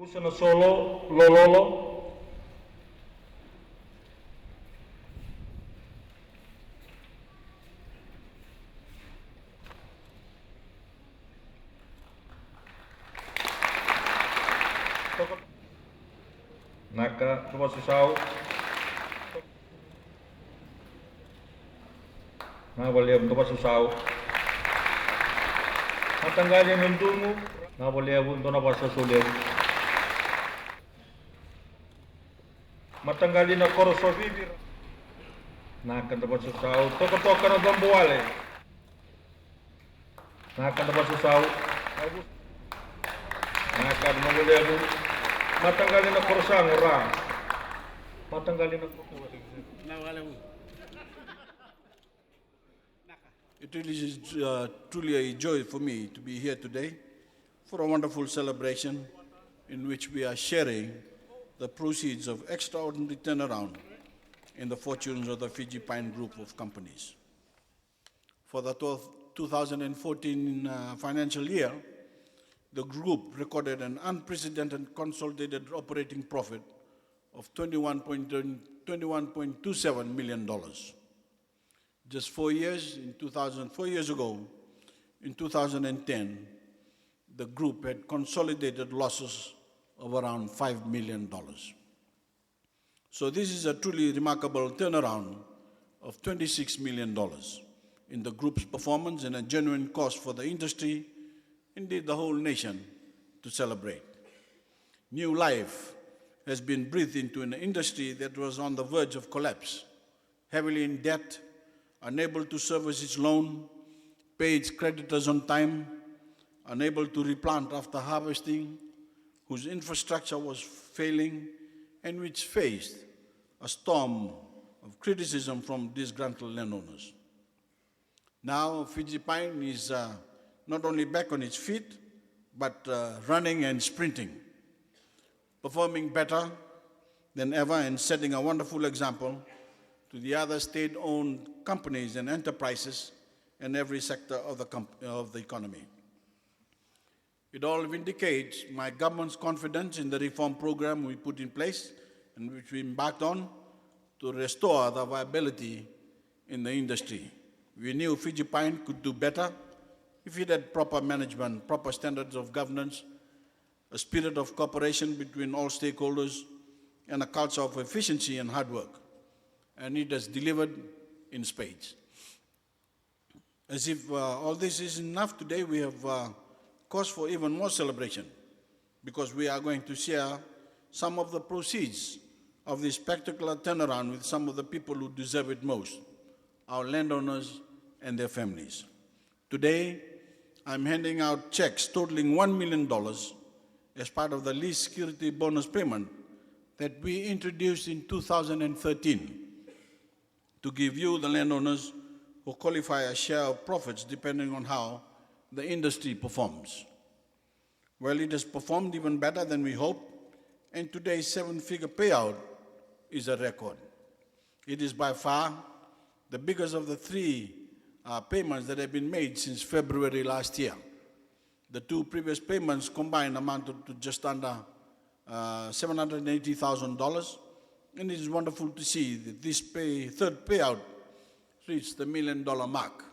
Kusana solo, lololo. Naka, tuwa susau. Nawaliam tuwa susau. Matanggalin ng tungo. Nawaliam ito na pasa sulim. Matanggalin na koroso bibir. Naka tuwa susau. Toko-toka na bambuale. Naka tuwa susau. Naka nawaliam. Matanggalin na korosang orang. Matanggalin na korosang. It really is truly a joy for me to be here today for a wonderful celebration in which we are sharing the proceeds of extraordinary turnaround in the fortunes of the Fiji Pine group of companies. For the 2014 financial year, the group recorded an unprecedented consolidated operating profit of $21.27 million. Just 4 years ago, in 2010, the group had consolidated losses of around $5 million. So this is a truly remarkable turnaround of $26 million in the group's performance and a genuine cause for the industry, indeed the whole nation, to celebrate. New life has been breathed into an industry that was on the verge of collapse, heavily in debt, unable to service its loan, pay its creditors on time, unable to replant after harvesting, whose infrastructure was failing, and which faced a storm of criticism from disgruntled landowners. Now, Fiji Pine is not only back on its feet, but running and sprinting, performing better than ever and setting a wonderful example to the other state-owned companies and enterprises in every sector of the economy. It all vindicates my government's confidence in the reform program we put in place and which we embarked on to restore the viability in the industry. We knew Fiji Pine could do better if it had proper management, proper standards of governance, a spirit of cooperation between all stakeholders, and a culture of efficiency and hard work. And it has delivered in spades. As if all this is enough, today we have cause for even more celebration because we are going to share some of the proceeds of this spectacular turnaround with some of the people who deserve it most, our landowners and their families. Today, I'm handing out checks totaling $1 million as part of the lease security bonus payment that we introduced in 2013 to give you, the landowners, who qualify a share of profits depending on how the industry performs. Well, it has performed even better than we hoped, and today's 7-figure payout is a record. It is by far the biggest of the 3 payments that have been made since February last year. The 2 previous payments combined amounted to just under $780,000, and it is wonderful to see that this third payout reached the $1 million mark.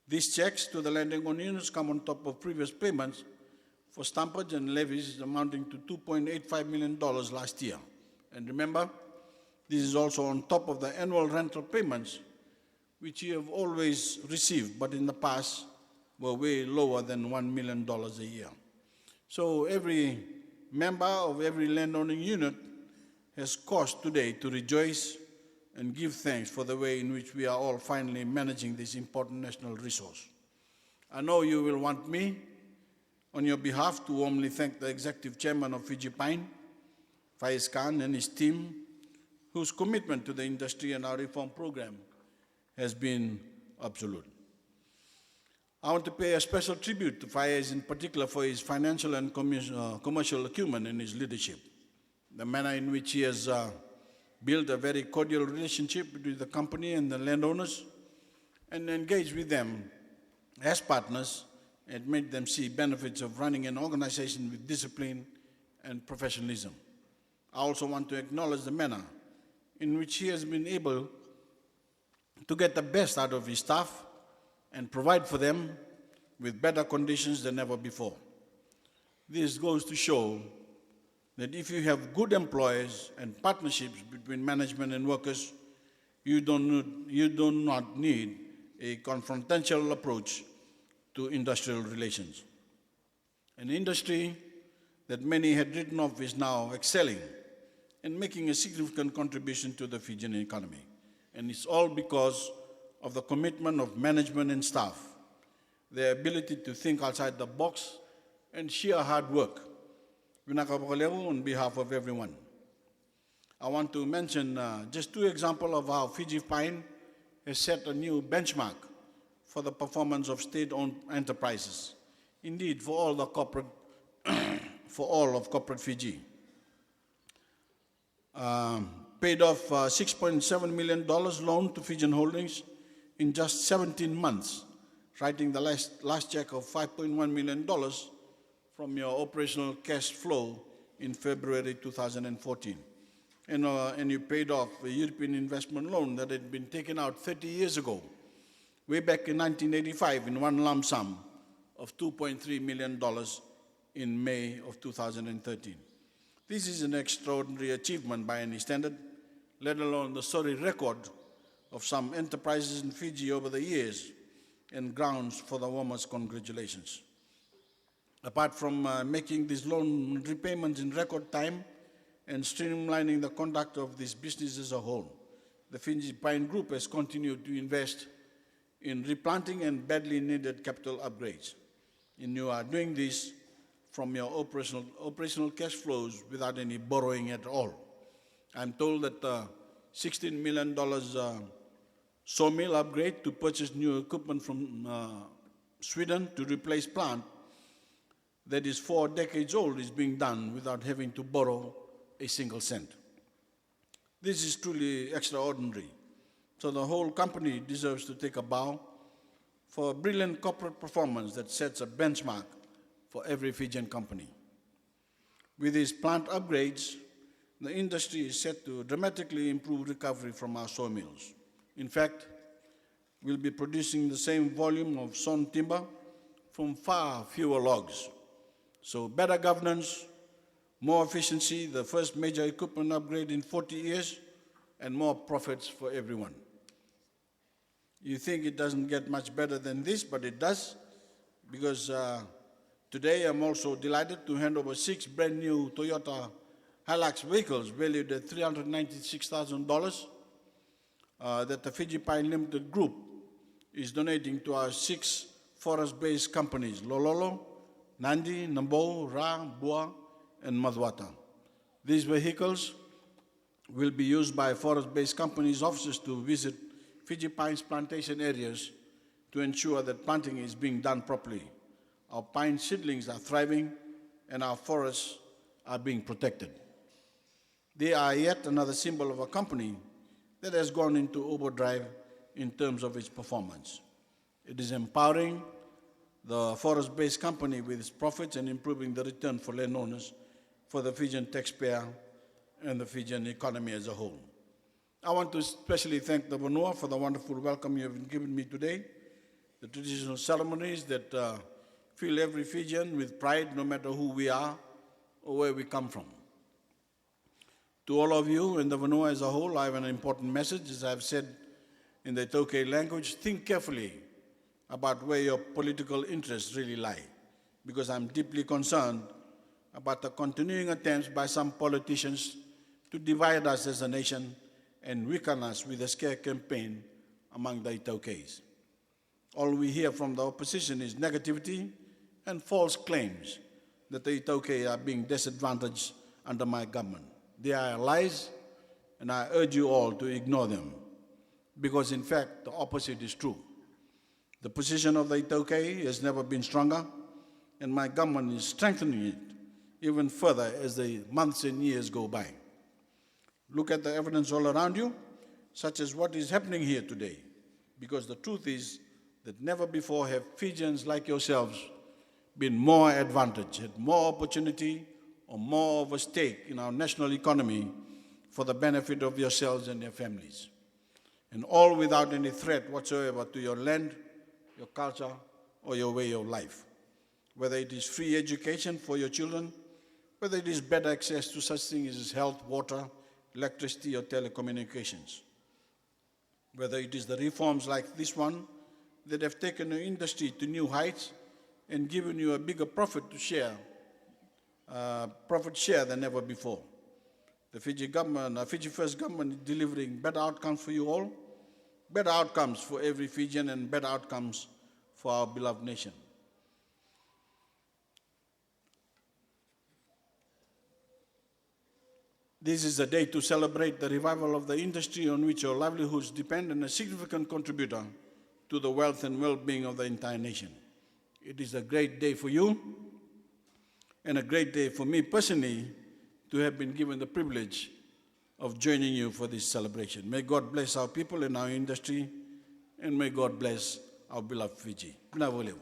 These checks to the landing units come on top of previous payments for stumpage and levies amounting to $2.85 million last year. And remember, this is also on top of the annual rental payments, which you have always received, but in the past were way lower than $1 million a year. So every member of every landowning unit has cause today to rejoice and give thanks for the way in which we are all finally managing this important national resource. I know you will want me, on your behalf, to warmly thank the Executive Chairman of Fiji Pine, Faiz Khan, and his team, whose commitment to the industry and our reform program has been absolute. I want to pay a special tribute to Faiz in particular for his financial and commercial acumen and his leadership. The manner in which he has built a very cordial relationship between the company and the landowners and engaged with them as partners and made them see benefits of running an organization with discipline, and professionalism. I also want to acknowledge the manner in which he has been able to get the best out of his staff and provide for them with better conditions than ever before. This goes to show that if you have good employees and partnerships between management and workers, you do not need a confrontational approach to industrial relations. An industry that many had written off is now excelling and making a significant contribution to the Fijian economy. And it's all because of the commitment of management and staff, their ability to think outside the box, and sheer hard work. On behalf of everyone, I want to mention just two examples of how Fiji Pine has set a new benchmark for the performance of state-owned enterprises. Indeed, for all of corporate Fiji. Paid off $6.7 million loan to Fijian Holdings in just 17 months, writing the last check of $5.1 million from your operational cash flow in February 2014. And you paid off a European investment loan that had been taken out 30 years ago, way back in 1985, in one lump sum of $2.3 million in May of 2013. This is an extraordinary achievement by any standard, let alone the sorry record of some enterprises in Fiji over the years, and grounds for the warmest congratulations. Apart from making these loan repayments in record time and streamlining the conduct of this business as a whole, the Fiji Pine Group has continued to invest in replanting and badly needed capital upgrades. And you are doing this from your operational cash flows without any borrowing at all. I'm told that $16 million sawmill upgrade to purchase new equipment from Sweden to replace plant that is 4 decades old is being done without having to borrow a single cent. This is truly extraordinary. So the whole company deserves to take a bow for a brilliant corporate performance that sets a benchmark for every Fijian company. With these plant upgrades, the industry is set to dramatically improve recovery from our sawmills. In fact, we'll be producing the same volume of sawn timber from far fewer logs. So better governance, more efficiency, the first major equipment upgrade in 40 years, and more profits for everyone. You think it doesn't get much better than this, but it does, because today I'm also delighted to hand over 6 brand new Toyota Hilux vehicles valued at $396,000 that the Fiji Pine Limited Group is donating to our 6 forest-based companies, Lololo, Nandi, Nambo, Ra, Bua, and Madwata. These vehicles will be used by forest-based companies' officers to visit Fiji Pine's plantation areas to ensure that planting is being done properly. Our pine seedlings are thriving and our forests are being protected. They are yet another symbol of a company that has gone into overdrive in terms of its performance. It is empowering the forest-based company with its profits and improving the return for landowners, for the Fijian taxpayer, and the Fijian economy as a whole. I want to especially thank the Vanua for the wonderful welcome you have given me today, the traditional ceremonies that fill every Fijian with pride, no matter who we are or where we come from. To all of you and the Vanua as a whole, I have an important message. As I've said in the Tokay language, think carefully about where your political interests really lie, because I'm deeply concerned about the continuing attempts by some politicians to divide us as a nation and weaken us with a scare campaign among the Itokays. All we hear from the opposition is negativity and false claims that the Itokay are being disadvantaged under my government. They are lies, and I urge you all to ignore them, because in fact, the opposite is true. The position of the Itokay has never been stronger, and my government is strengthening it even further as the months and years go by. Look at the evidence all around you, such as what is happening here today, because the truth is that never before have Fijians like yourselves been more advantaged, had more opportunity, or more of a stake in our national economy for the benefit of yourselves and your families. And all without any threat whatsoever to your land, your culture, or your way of life. Whether it is free education for your children, whether it is better access to such things as health, water, electricity, or telecommunications. Whether it is the reforms like this one that have taken the industry to new heights and given you a bigger profit share than ever before. The Fiji government, Fiji First government is delivering better outcomes for you all, better outcomes for every Fijian, and better outcomes for our beloved nation. This is a day to celebrate the revival of the industry on which your livelihoods depend and a significant contributor to the wealth and well-being of the entire nation. It is a great day for you and a great day for me personally to have been given the privilege of joining you for this celebration. May God bless our people and our industry, and may God bless our beloved Fiji. Navuleu.